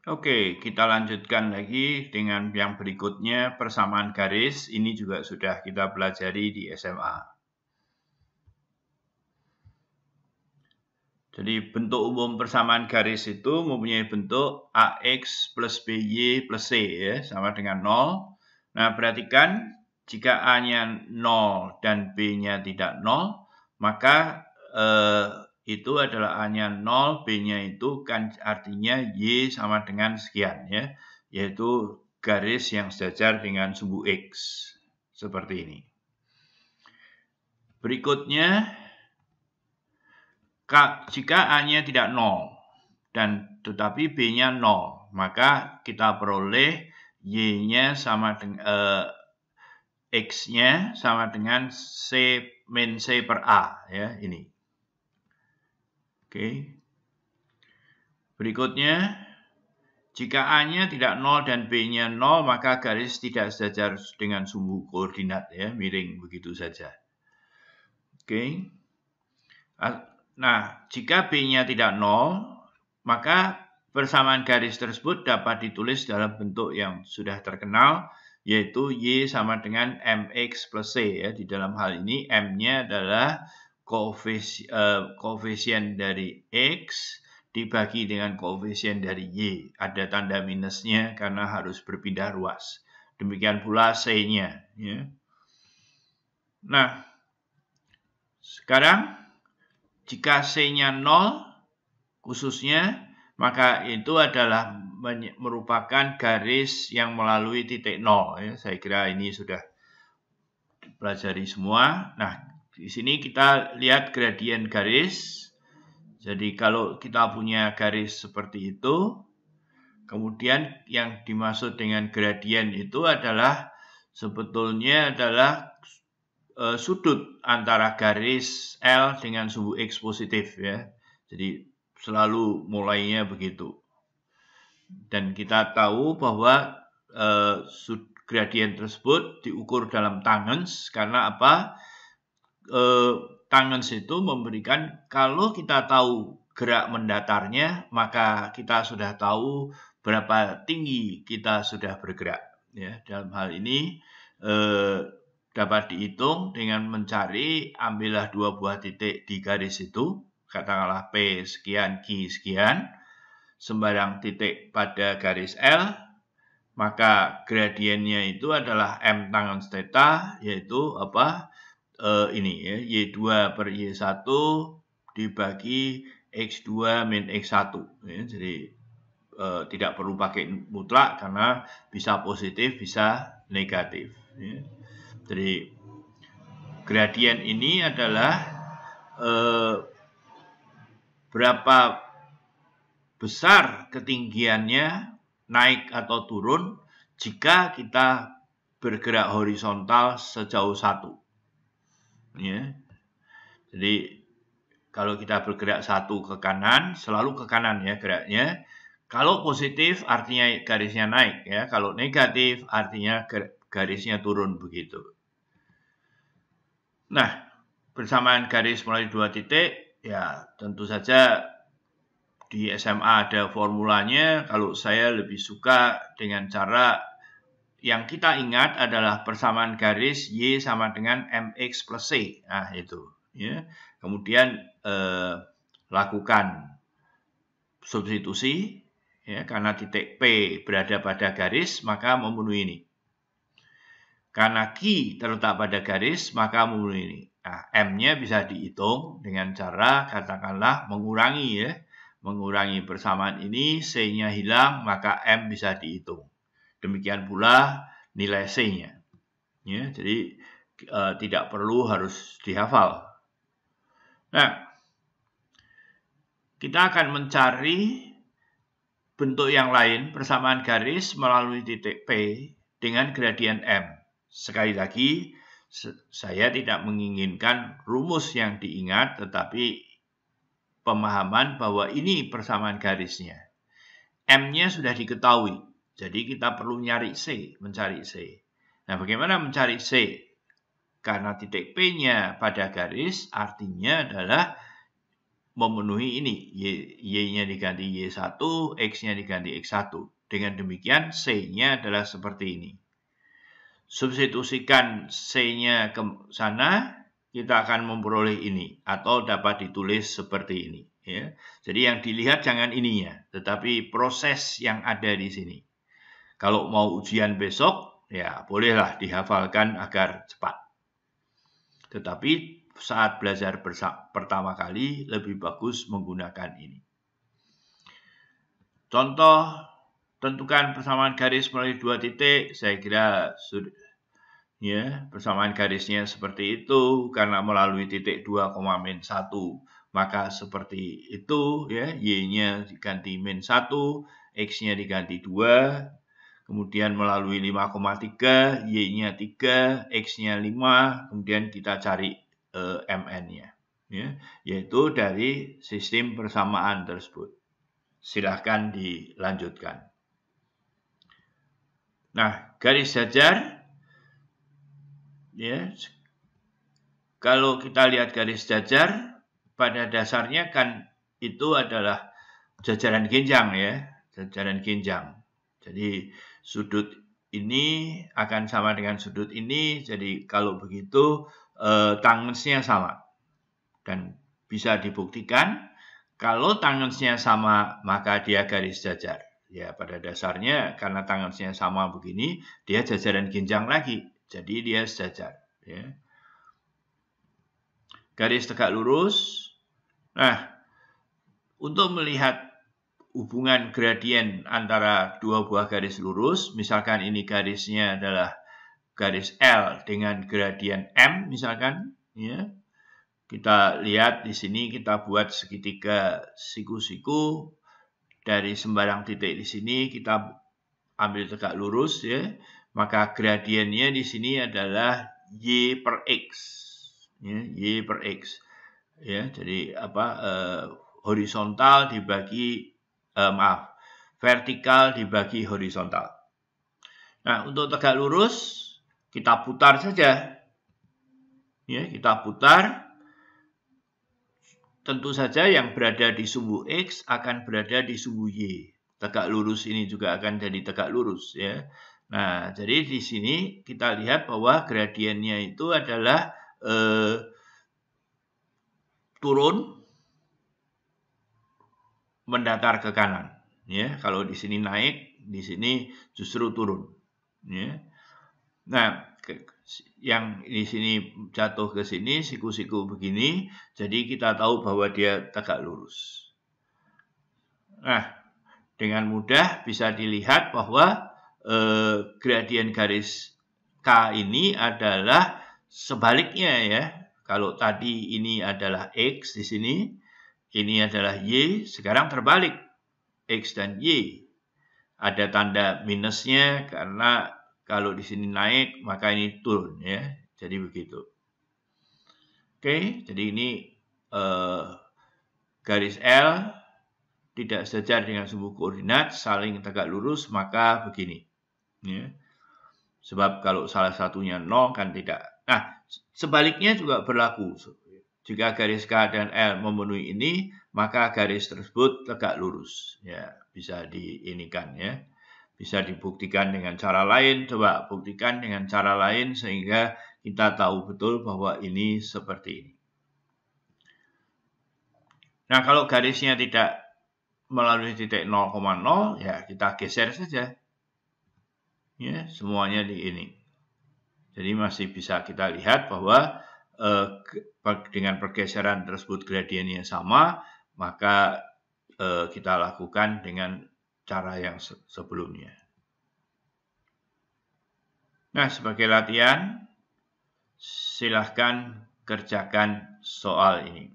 Oke, kita lanjutkan lagi dengan yang berikutnya, persamaan garis. Ini juga sudah kita pelajari di SMA. Jadi bentuk umum persamaan garis itu mempunyai bentuk AX plus BY plus C, ya, sama dengan 0. Nah, perhatikan jika A-nya 0 dan B-nya tidak 0, maka itu adalah A-nya 0, B-nya itu kan artinya Y sama dengan sekian, ya, yaitu garis yang sejajar dengan sumbu X. Seperti ini. Berikutnya, jika A-nya tidak 0 dan tetapi B-nya 0, maka kita peroleh Y-nya sama dengan X-nya sama dengan C min C per A, ya, ini. Oke. Berikutnya, jika A-nya tidak 0 dan B-nya 0, maka garis tidak sejajar dengan sumbu koordinat, ya, miring begitu saja. Oke. Nah, jika B-nya tidak 0, maka persamaan garis tersebut dapat ditulis dalam bentuk yang sudah terkenal, yaitu Y sama dengan MX plus C. Ya. Di dalam hal ini, M-nya adalah koefisien dari X dibagi dengan koefisien dari Y. Ada tanda minusnya karena harus berpindah ruas. Demikian pula C-nya. Ya. Nah, sekarang jika C-nya 0, khususnya, maka itu adalah merupakan garis yang melalui titik 0. Ya. Saya kira ini sudah dipelajari semua. Nah, di sini kita lihat gradien garis. Jadi kalau kita punya garis seperti itu, kemudian yang dimaksud dengan gradien itu adalah sebetulnya adalah sudut antara garis L dengan sumbu X positif, ya. Jadi selalu mulainya begitu. Dan kita tahu bahwa gradien tersebut diukur dalam tangens karena apa? Tangens itu memberikan, kalau kita tahu gerak mendatarnya, maka kita sudah tahu berapa tinggi kita sudah bergerak. Ya, dalam hal ini dapat dihitung dengan mencari, ambillah dua buah titik di garis itu, katakanlah P sekian, Q sekian, sembarang titik pada garis L, maka gradiennya itu adalah M tangens theta, yaitu apa? Ini ya, Y2 per Y1 dibagi X2 min X1. Ya, jadi tidak perlu pakai mutlak karena bisa positif, bisa negatif. Ya. Jadi gradien ini adalah berapa besar ketinggiannya naik atau turun jika kita bergerak horizontal sejauh 1. Ya. Jadi kalau kita bergerak 1 ke kanan, selalu ke kanan ya geraknya. Kalau positif artinya garisnya naik ya. Kalau negatif artinya garisnya turun begitu. Nah, persamaan garis melalui dua titik, ya tentu saja di SMA ada formulanya. Kalau saya lebih suka dengan cara yang kita ingat adalah persamaan garis Y sama dengan MX plus C. Nah, itu. Ya. Kemudian lakukan substitusi. Ya, karena titik P berada pada garis, maka memenuhi ini. Karena Q terletak pada garis, maka memenuhi ini. Nah, M-nya bisa dihitung dengan cara katakanlah mengurangi ya. Mengurangi persamaan ini, C-nya hilang, maka M bisa dihitung. Demikian pula nilai C-nya. Ya, jadi tidak perlu harus dihafal. Nah, kita akan mencari bentuk yang lain persamaan garis melalui titik P dengan gradien M. Sekali lagi, saya tidak menginginkan rumus yang diingat, tetapi pemahaman bahwa ini persamaan garisnya. M-nya sudah diketahui, jadi kita perlu mencari C. Nah, bagaimana mencari C? Karena titik P-nya pada garis, artinya adalah memenuhi ini. Y-nya diganti Y1, X-nya diganti X1. Dengan demikian, C-nya adalah seperti ini. Substitusikan C-nya ke sana, kita akan memperoleh ini. Atau dapat ditulis seperti ini. Ya. Jadi yang dilihat jangan ininya, tetapi proses yang ada di sini. Kalau mau ujian besok, ya bolehlah dihafalkan agar cepat. Tetapi saat belajar pertama kali, lebih bagus menggunakan ini. Contoh, tentukan persamaan garis melalui 2 titik. Saya kira sudah, ya, persamaan garisnya seperti itu karena melalui titik 2,-1. Maka seperti itu, ya, Y-nya diganti -1, X-nya diganti 2, kemudian melalui 5,3, Y-nya 3, X-nya 5, kemudian kita cari MN-nya, ya, yaitu dari sistem persamaan tersebut. Silahkan dilanjutkan. Nah, garis jajar, ya, kalau kita lihat garis jajar, pada dasarnya kan itu adalah jajaran genjang, ya, jajaran genjang. Jadi sudut ini akan sama dengan sudut ini, jadi kalau begitu tangensnya sama. Dan bisa dibuktikan, kalau tangensnya sama, maka dia garis jajar. Ya, pada dasarnya karena tangensnya sama begini, dia jajaran genjang lagi. Jadi dia sejajar. Ya. Garis tegak lurus. Nah, untuk melihat hubungan gradien antara dua buah garis lurus, misalkan ini garisnya adalah garis L dengan gradien M, misalkan, ya. Kita lihat di sini kita buat segitiga siku-siku dari sembarang titik di sini kita ambil tegak lurus, ya. Maka gradiennya di sini adalah Y per X, ya, Y per X, ya. Jadi horizontal dibagi vertikal dibagi horizontal. Nah, untuk tegak lurus kita putar saja, ya, kita putar. Tentu saja yang berada di sumbu X akan berada di sumbu Y. Tegak lurus ini juga akan jadi tegak lurus, ya. Nah, jadi di sini kita lihat bahwa gradiennya itu adalah turun mendatar ke kanan, ya. Kalau di sini naik, di sini justru turun, ya. Nah, yang di sini jatuh ke sini, siku-siku begini, jadi kita tahu bahwa dia tegak lurus. Nah, dengan mudah bisa dilihat bahwa gradien garis K ini adalah sebaliknya, ya. Kalau tadi ini adalah X di sini, ini adalah Y, sekarang terbalik. X dan Y. Ada tanda minusnya karena kalau di sini naik, maka ini turun, ya. Jadi begitu. Oke, jadi ini garis L tidak sejajar dengan sumbu koordinat, saling tegak lurus, maka begini, ya. Sebab kalau salah satunya 0 kan tidak. Nah, sebaliknya juga berlaku. Jika garis K dan L memenuhi ini, maka garis tersebut tegak lurus. Ya, bisa diinikan, ya. Bisa dibuktikan dengan cara lain. Coba buktikan dengan cara lain sehingga kita tahu betul bahwa ini seperti ini. Nah, kalau garisnya tidak melalui titik 0,0, ya kita geser saja. Ya, semuanya di ini. Jadi masih bisa kita lihat bahwa dengan pergeseran tersebut gradiennya sama, maka kita lakukan dengan cara yang sebelumnya. Nah, sebagai latihan, silahkan kerjakan soal ini.